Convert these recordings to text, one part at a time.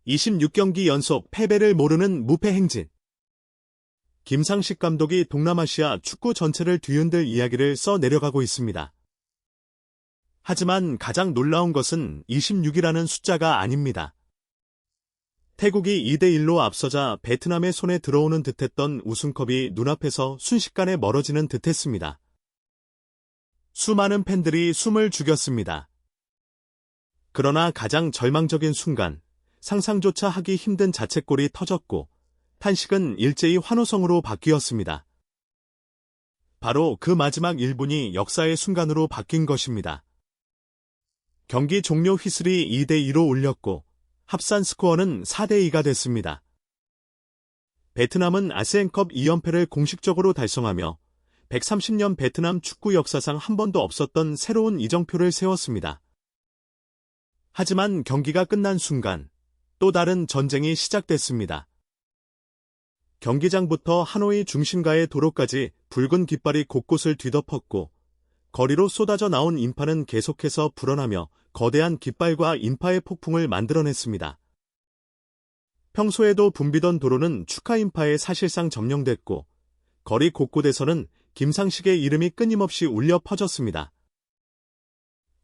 26경기 연속 패배를 모르는 무패 행진. 김상식 감독이 동남아시아 축구 전체를 뒤흔들 이야기를 써 내려가고 있습니다. 하지만 가장 놀라운 것은 26이라는 숫자가 아닙니다. 태국이 2대1로 앞서자 베트남의 손에 들어오는 듯했던 우승컵이 눈앞에서 순식간에 멀어지는 듯했습니다. 수많은 팬들이 숨을 죽였습니다. 그러나 가장 절망적인 순간, 상상조차 하기 힘든 자책골이 터졌고 탄식은 일제히 환호성으로 바뀌었습니다. 바로 그 마지막 1분이 역사의 순간으로 바뀐 것입니다. 경기 종료 휘슬이 2대2로 울렸고 합산 스코어는 4대2가 됐습니다. 베트남은 아시안컵 2연패를 공식적으로 달성하며 130년 베트남 축구 역사상 한 번도 없었던 새로운 이정표를 세웠습니다. 하지만 경기가 끝난 순간 또 다른 전쟁이 시작됐습니다. 경기장부터 하노이 중심가의 도로까지 붉은 깃발이 곳곳을 뒤덮었고 거리로 쏟아져 나온 인파는 계속해서 불어나며 거대한 깃발과 인파의 폭풍을 만들어냈습니다. 평소에도 붐비던 도로는 축하 인파에 사실상 점령됐고 거리 곳곳에서는 김상식의 이름이 끊임없이 울려 퍼졌습니다.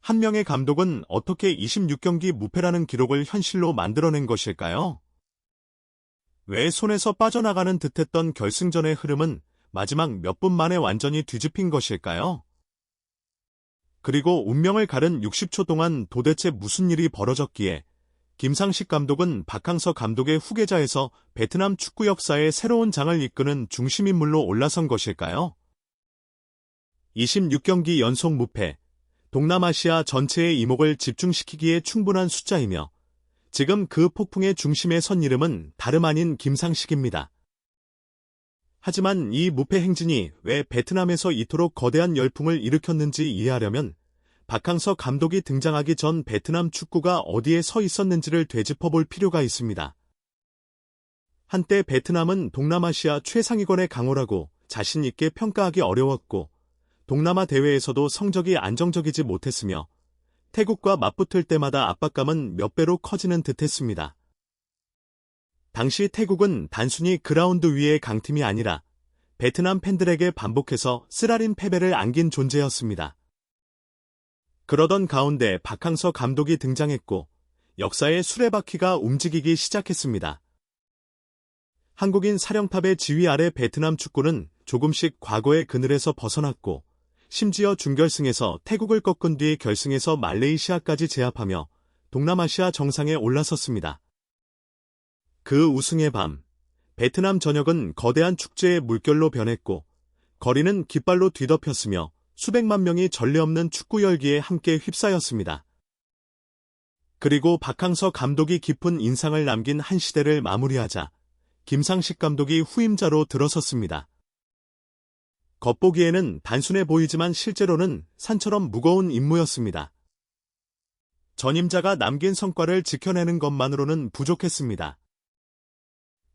한 명의 감독은 어떻게 26경기 무패라는 기록을 현실로 만들어낸 것일까요? 왜 손에서 빠져나가는 듯했던 결승전의 흐름은 마지막 몇 분 만에 완전히 뒤집힌 것일까요? 그리고 운명을 가른 60초 동안 도대체 무슨 일이 벌어졌기에 김상식 감독은 박항서 감독의 후계자에서 베트남 축구 역사의 새로운 장을 이끄는 중심인물로 올라선 것일까요? 26경기 연속 무패, 동남아시아 전체의 이목을 집중시키기에 충분한 숫자이며 지금 그 폭풍의 중심에 선 이름은 다름 아닌 김상식입니다. 하지만 이 무패 행진이 왜 베트남에서 이토록 거대한 열풍을 일으켰는지 이해하려면 박항서 감독이 등장하기 전 베트남 축구가 어디에 서 있었는지를 되짚어볼 필요가 있습니다. 한때 베트남은 동남아시아 최상위권의 강호라고 자신 있게 평가하기 어려웠고 동남아 대회에서도 성적이 안정적이지 못했으며 태국과 맞붙을 때마다 압박감은 몇 배로 커지는 듯했습니다. 당시 태국은 단순히 그라운드 위의 강팀이 아니라 베트남 팬들에게 반복해서 쓰라린 패배를 안긴 존재였습니다. 그러던 가운데 박항서 감독이 등장했고 역사의 수레바퀴가 움직이기 시작했습니다. 한국인 사령탑의 지휘 아래 베트남 축구는 조금씩 과거의 그늘에서 벗어났고 심지어 준결승에서 태국을 꺾은 뒤 결승에서 말레이시아까지 제압하며 동남아시아 정상에 올라섰습니다. 그 우승의 밤, 베트남 전역은 거대한 축제의 물결로 변했고 거리는 깃발로 뒤덮였으며 수백만 명이 전례 없는 축구 열기에 함께 휩싸였습니다. 그리고 박항서 감독이 깊은 인상을 남긴 한 시대를 마무리하자 김상식 감독이 후임자로 들어섰습니다. 겉보기에는 단순해 보이지만 실제로는 산처럼 무거운 임무였습니다. 전임자가 남긴 성과를 지켜내는 것만으로는 부족했습니다.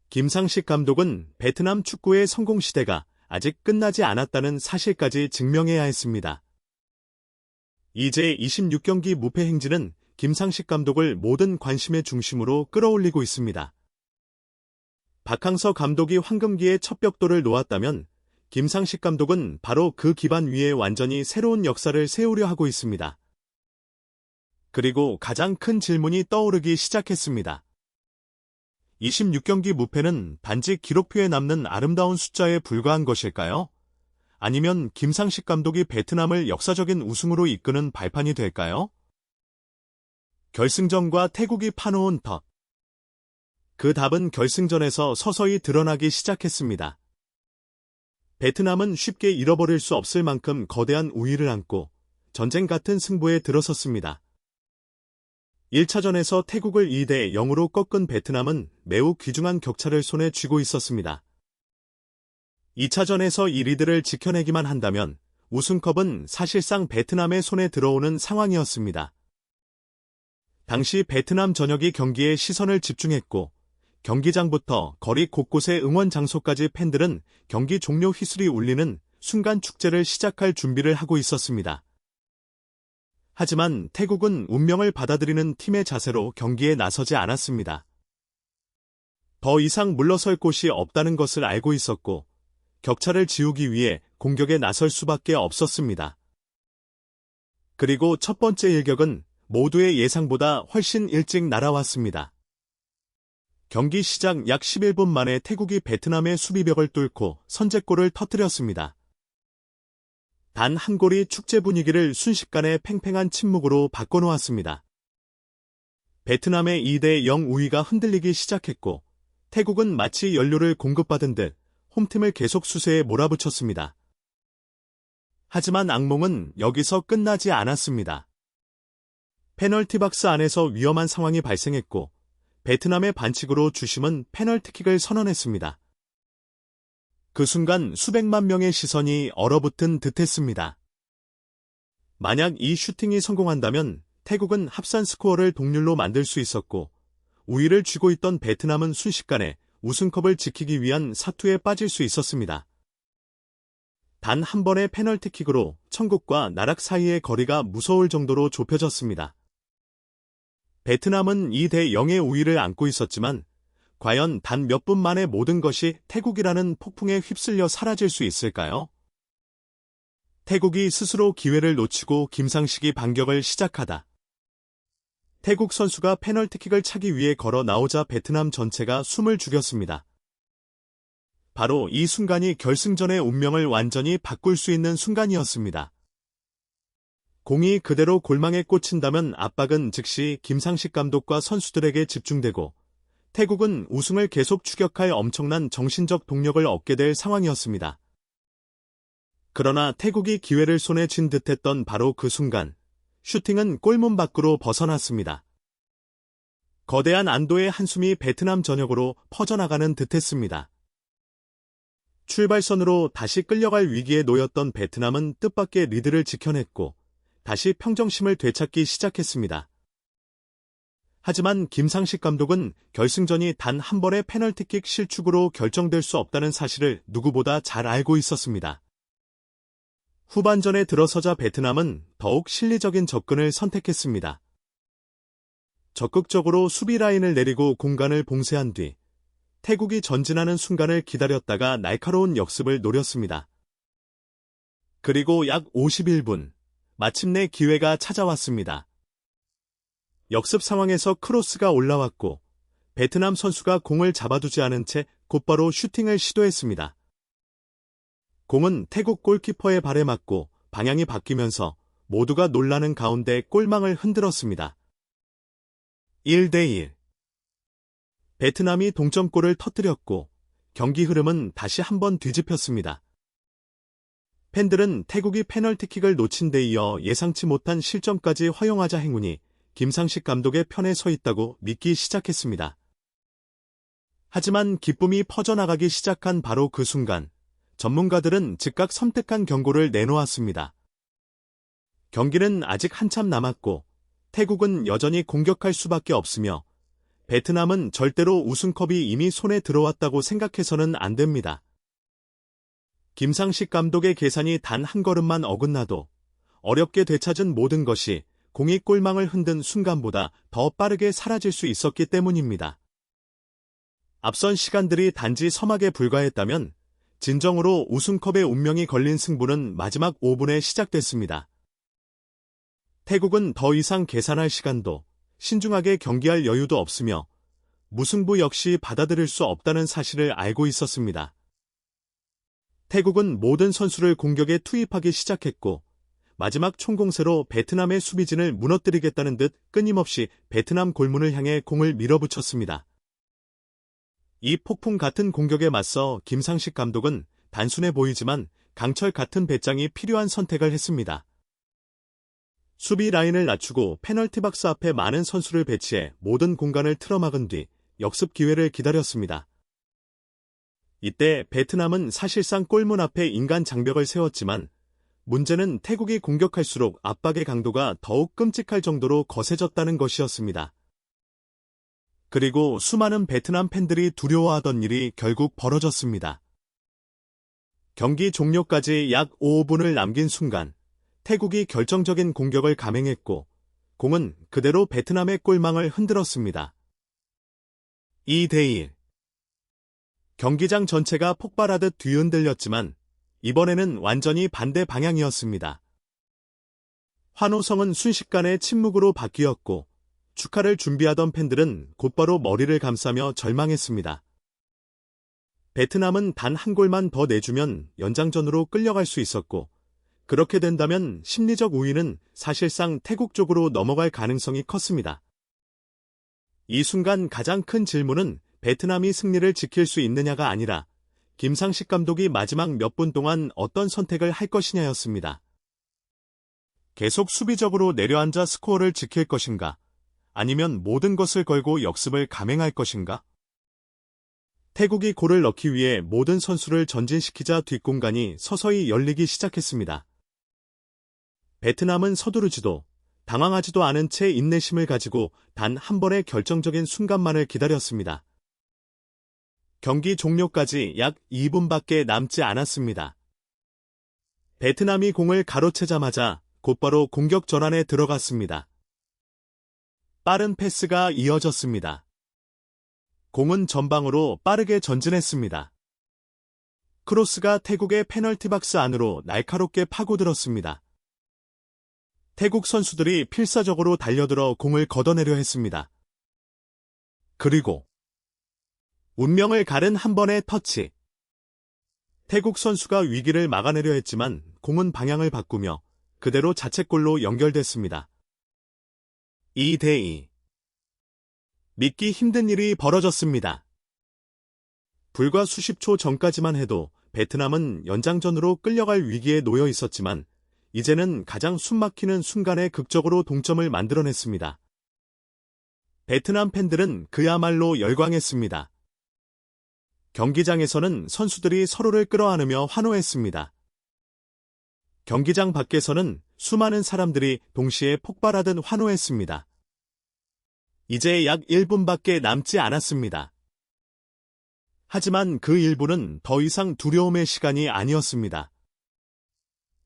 김상식 감독은 베트남 축구의 성공 시대가 아직 끝나지 않았다는 사실까지 증명해야 했습니다. 이제 26경기 무패 행진은 김상식 감독을 모든 관심의 중심으로 끌어올리고 있습니다. 박항서 감독이 황금기의 첫 벽돌을 놓았다면 김상식 감독은 바로 그 기반 위에 완전히 새로운 역사를 세우려 하고 있습니다. 그리고 가장 큰 질문이 떠오르기 시작했습니다. 26경기 무패는 단지 기록표에 남는 아름다운 숫자에 불과한 것일까요? 아니면 김상식 감독이 베트남을 역사적인 우승으로 이끄는 발판이 될까요? 결승전과 태국이 파놓은 덫. 그 답은 결승전에서 서서히 드러나기 시작했습니다. 베트남은 쉽게 잃어버릴 수 없을 만큼 거대한 우위를 안고 전쟁 같은 승부에 들어섰습니다. 1차전에서 태국을 2대0으로 꺾은 베트남은 매우 귀중한 격차를 손에 쥐고 있었습니다. 2차전에서 이 리드를 지켜내기만 한다면 우승컵은 사실상 베트남의 손에 들어오는 상황이었습니다. 당시 베트남 전역이 경기에 시선을 집중했고 경기장부터 거리 곳곳의 응원 장소까지 팬들은 경기 종료 휘슬이 울리는 순간 축제를 시작할 준비를 하고 있었습니다. 하지만 태국은 운명을 받아들이는 팀의 자세로 경기에 나서지 않았습니다. 더 이상 물러설 곳이 없다는 것을 알고 있었고, 격차를 지우기 위해 공격에 나설 수밖에 없었습니다. 그리고 첫 번째 일격은 모두의 예상보다 훨씬 일찍 날아왔습니다. 경기 시작 약 11분 만에 태국이 베트남의 수비벽을 뚫고 선제골을 터뜨렸습니다. 단 한 골이 축제 분위기를 순식간에 팽팽한 침묵으로 바꿔놓았습니다. 베트남의 2대0 우위가 흔들리기 시작했고, 태국은 마치 연료를 공급받은 듯 홈팀을 계속 수세에 몰아붙였습니다. 하지만 악몽은 여기서 끝나지 않았습니다. 페널티 박스 안에서 위험한 상황이 발생했고, 베트남의 반칙으로 주심은 페널티킥을 선언했습니다. 그 순간 수백만 명의 시선이 얼어붙은 듯했습니다. 만약 이 슈팅이 성공한다면 태국은 합산 스코어를 동률로 만들 수 있었고, 우위를 쥐고 있던 베트남은 순식간에 우승컵을 지키기 위한 사투에 빠질 수 있었습니다. 단 한 번의 페널티킥으로 천국과 나락 사이의 거리가 무서울 정도로 좁혀졌습니다. 베트남은 2대0의 우위를 안고 있었지만 과연 단 몇 분 만에 모든 것이 태국이라는 폭풍에 휩쓸려 사라질 수 있을까요? 태국이 스스로 기회를 놓치고 김상식이 반격을 시작하다. 태국 선수가 페널티킥을 차기 위해 걸어 나오자 베트남 전체가 숨을 죽였습니다. 바로 이 순간이 결승전의 운명을 완전히 바꿀 수 있는 순간이었습니다. 공이 그대로 골망에 꽂힌다면 압박은 즉시 김상식 감독과 선수들에게 집중되고 태국은 우승을 계속 추격할 엄청난 정신적 동력을 얻게 될 상황이었습니다. 그러나 태국이 기회를 손에 쥔 듯했던 바로 그 순간, 슈팅은 골문 밖으로 벗어났습니다. 거대한 안도의 한숨이 베트남 전역으로 퍼져나가는 듯했습니다. 출발선으로 다시 끌려갈 위기에 놓였던 베트남은 뜻밖의 리드를 지켜냈고 다시 평정심을 되찾기 시작했습니다. 하지만 김상식 감독은 결승전이 단 한 번의 페널티킥 실축으로 결정될 수 없다는 사실을 누구보다 잘 알고 있었습니다. 후반전에 들어서자 베트남은 더욱 실리적인 접근을 선택했습니다. 적극적으로 수비 라인을 내리고 공간을 봉쇄한 뒤 태국이 전진하는 순간을 기다렸다가 날카로운 역습을 노렸습니다. 그리고 약 51분, 마침내 기회가 찾아왔습니다. 역습 상황에서 크로스가 올라왔고 베트남 선수가 공을 잡아두지 않은 채 곧바로 슈팅을 시도했습니다. 공은 태국 골키퍼의 발에 맞고 방향이 바뀌면서 모두가 놀라는 가운데 골망을 흔들었습니다. 1대1. 베트남이 동점골을 터뜨렸고 경기 흐름은 다시 한번 뒤집혔습니다. 팬들은 태국이 페널티킥을 놓친 데 이어 예상치 못한 실점까지 허용하자 행운이 김상식 감독의 편에 서 있다고 믿기 시작했습니다. 하지만 기쁨이 퍼져나가기 시작한 바로 그 순간, 전문가들은 즉각 섬뜩한 경고를 내놓았습니다. 경기는 아직 한참 남았고 태국은 여전히 공격할 수밖에 없으며 베트남은 절대로 우승컵이 이미 손에 들어왔다고 생각해서는 안 됩니다. 김상식 감독의 계산이 단 한 걸음만 어긋나도 어렵게 되찾은 모든 것이 공이 골망을 흔든 순간보다 더 빠르게 사라질 수 있었기 때문입니다. 앞선 시간들이 단지 서막에 불과했다면 진정으로 우승컵의 운명이 걸린 승부는 마지막 5분에 시작됐습니다. 태국은 더 이상 계산할 시간도 신중하게 경기할 여유도 없으며 무승부 역시 받아들일 수 없다는 사실을 알고 있었습니다. 태국은 모든 선수를 공격에 투입하기 시작했고 마지막 총공세로 베트남의 수비진을 무너뜨리겠다는 듯 끊임없이 베트남 골문을 향해 공을 밀어붙였습니다. 이 폭풍 같은 공격에 맞서 김상식 감독은 단순해 보이지만 강철 같은 배짱이 필요한 선택을 했습니다. 수비 라인을 낮추고 페널티 박스 앞에 많은 선수를 배치해 모든 공간을 틀어막은 뒤 역습 기회를 기다렸습니다. 이때 베트남은 사실상 골문 앞에 인간 장벽을 세웠지만 문제는 태국이 공격할수록 압박의 강도가 더욱 끔찍할 정도로 거세졌다는 것이었습니다. 그리고 수많은 베트남 팬들이 두려워하던 일이 결국 벌어졌습니다. 경기 종료까지 약 5분을 남긴 순간 태국이 결정적인 공격을 감행했고 공은 그대로 베트남의 골망을 흔들었습니다. 2대1. 경기장 전체가 폭발하듯 뒤흔들렸지만 이번에는 완전히 반대 방향이었습니다. 환호성은 순식간에 침묵으로 바뀌었고 축하를 준비하던 팬들은 곧바로 머리를 감싸며 절망했습니다. 베트남은 단 한 골만 더 내주면 연장전으로 끌려갈 수 있었고 그렇게 된다면 심리적 우위는 사실상 태국 쪽으로 넘어갈 가능성이 컸습니다. 이 순간 가장 큰 질문은 베트남이 승리를 지킬 수 있느냐가 아니라 김상식 감독이 마지막 몇 분 동안 어떤 선택을 할 것이냐였습니다. 계속 수비적으로 내려앉아 스코어를 지킬 것인가? 아니면 모든 것을 걸고 역습을 감행할 것인가? 태국이 골을 넣기 위해 모든 선수를 전진시키자 뒷공간이 서서히 열리기 시작했습니다. 베트남은 서두르지도 당황하지도 않은 채 인내심을 가지고 단 한 번의 결정적인 순간만을 기다렸습니다. 경기 종료까지 약 2분밖에 남지 않았습니다. 베트남이 공을 가로채자마자 곧바로 공격 전환에 들어갔습니다. 빠른 패스가 이어졌습니다. 공은 전방으로 빠르게 전진했습니다. 크로스가 태국의 페널티 박스 안으로 날카롭게 파고들었습니다. 태국 선수들이 필사적으로 달려들어 공을 걷어내려 했습니다. 그리고 운명을 가른 한 번의 터치. 태국 선수가 위기를 막아내려 했지만 공은 방향을 바꾸며 그대로 자책골로 연결됐습니다. 2대2. 믿기 힘든 일이 벌어졌습니다. 불과 수십 초 전까지만 해도 베트남은 연장전으로 끌려갈 위기에 놓여 있었지만 이제는 가장 숨막히는 순간에 극적으로 동점을 만들어냈습니다. 베트남 팬들은 그야말로 열광했습니다. 경기장에서는 선수들이 서로를 끌어안으며 환호했습니다. 경기장 밖에서는 수많은 사람들이 동시에 폭발하듯 환호했습니다. 이제 약 1분밖에 남지 않았습니다. 하지만 그 1분은 더 이상 두려움의 시간이 아니었습니다.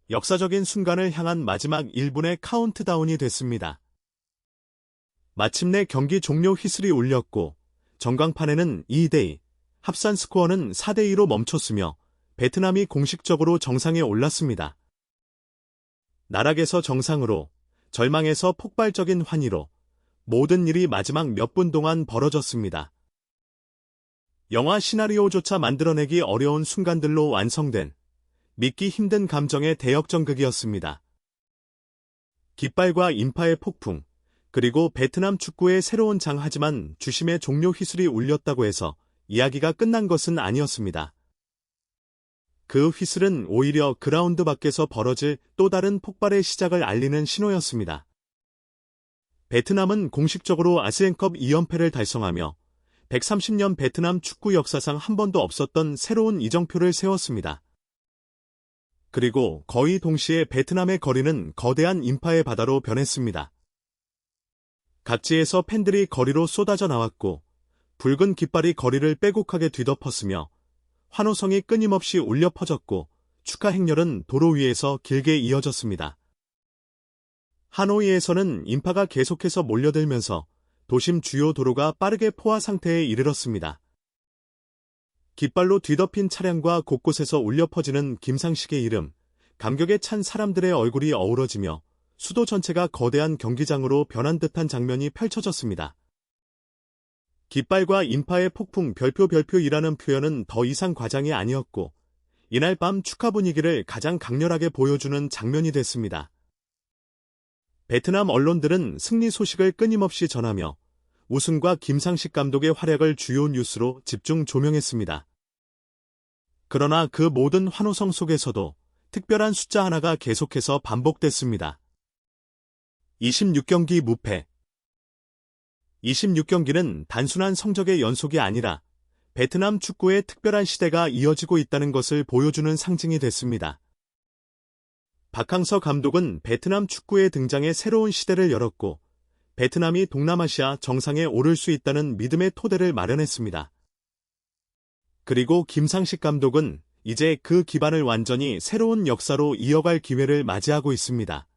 역사적인 순간을 향한 마지막 1분의 카운트다운이 됐습니다. 마침내 경기 종료 휘슬이 울렸고 전광판에는 2대2, 합산 스코어는 4대2로 멈췄으며 베트남이 공식적으로 정상에 올랐습니다. 나락에서 정상으로, 절망에서 폭발적인 환희로 모든 일이 마지막 몇 분 동안 벌어졌습니다. 영화 시나리오조차 만들어내기 어려운 순간들로 완성된 믿기 힘든 감정의 대역전극이었습니다. 깃발과 인파의 폭풍, 그리고 베트남 축구의 새로운 장. 하지만 주심의 종료 휘슬이 울렸다고 해서 이야기가 끝난 것은 아니었습니다. 그 휘슬은 오히려 그라운드 밖에서 벌어질 또 다른 폭발의 시작을 알리는 신호였습니다. 베트남은 공식적으로 아시안컵 2연패를 달성하며 130년 베트남 축구 역사상 한 번도 없었던 새로운 이정표를 세웠습니다. 그리고 거의 동시에 베트남의 거리는 거대한 인파의 바다로 변했습니다. 각지에서 팬들이 거리로 쏟아져 나왔고 붉은 깃발이 거리를 빼곡하게 뒤덮었으며 환호성이 끊임없이 울려 퍼졌고 축하 행렬은 도로 위에서 길게 이어졌습니다. 하노이에서는 인파가 계속해서 몰려들면서 도심 주요 도로가 빠르게 포화 상태에 이르렀습니다. 깃발로 뒤덮인 차량과 곳곳에서 울려 퍼지는 김상식의 이름, 감격에 찬 사람들의 얼굴이 어우러지며 수도 전체가 거대한 경기장으로 변한 듯한 장면이 펼쳐졌습니다. 깃발과 인파의 폭풍 별표이라는 표현은 더 이상 과장이 아니었고 이날 밤 축하 분위기를 가장 강렬하게 보여주는 장면이 됐습니다. 베트남 언론들은 승리 소식을 끊임없이 전하며 우승과 김상식 감독의 활약을 주요 뉴스로 집중 조명했습니다. 그러나 그 모든 환호성 속에서도 특별한 숫자 하나가 계속해서 반복됐습니다. 26경기 무패. 26경기는 단순한 성적의 연속이 아니라 베트남 축구의 특별한 시대가 이어지고 있다는 것을 보여주는 상징이 됐습니다. 박항서 감독은 베트남 축구의 등장에 새로운 시대를 열었고 베트남이 동남아시아 정상에 오를 수 있다는 믿음의 토대를 마련했습니다. 그리고 김상식 감독은 이제 그 기반을 완전히 새로운 역사로 이어갈 기회를 맞이하고 있습니다.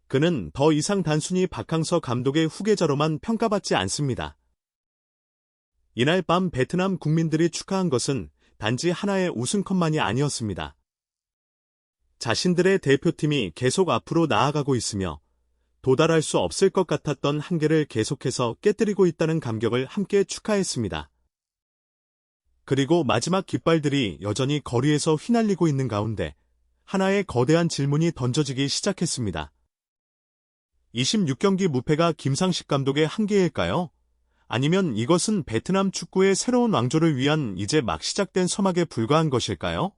그는 더 이상 단순히 박항서 감독의 후계자로만 평가받지 않습니다. 이날 밤 베트남 국민들이 축하한 것은 단지 하나의 우승컵만이 아니었습니다. 자신들의 대표팀이 계속 앞으로 나아가고 있으며 도달할 수 없을 것 같았던 한계를 계속해서 깨뜨리고 있다는 감격을 함께 축하했습니다. 그리고 마지막 깃발들이 여전히 거리에서 휘날리고 있는 가운데 하나의 거대한 질문이 던져지기 시작했습니다. 26경기 무패가 김상식 감독의 한계일까요? 아니면 이것은 베트남 축구의 새로운 왕조를 위한 이제 막 시작된 서막에 불과한 것일까요?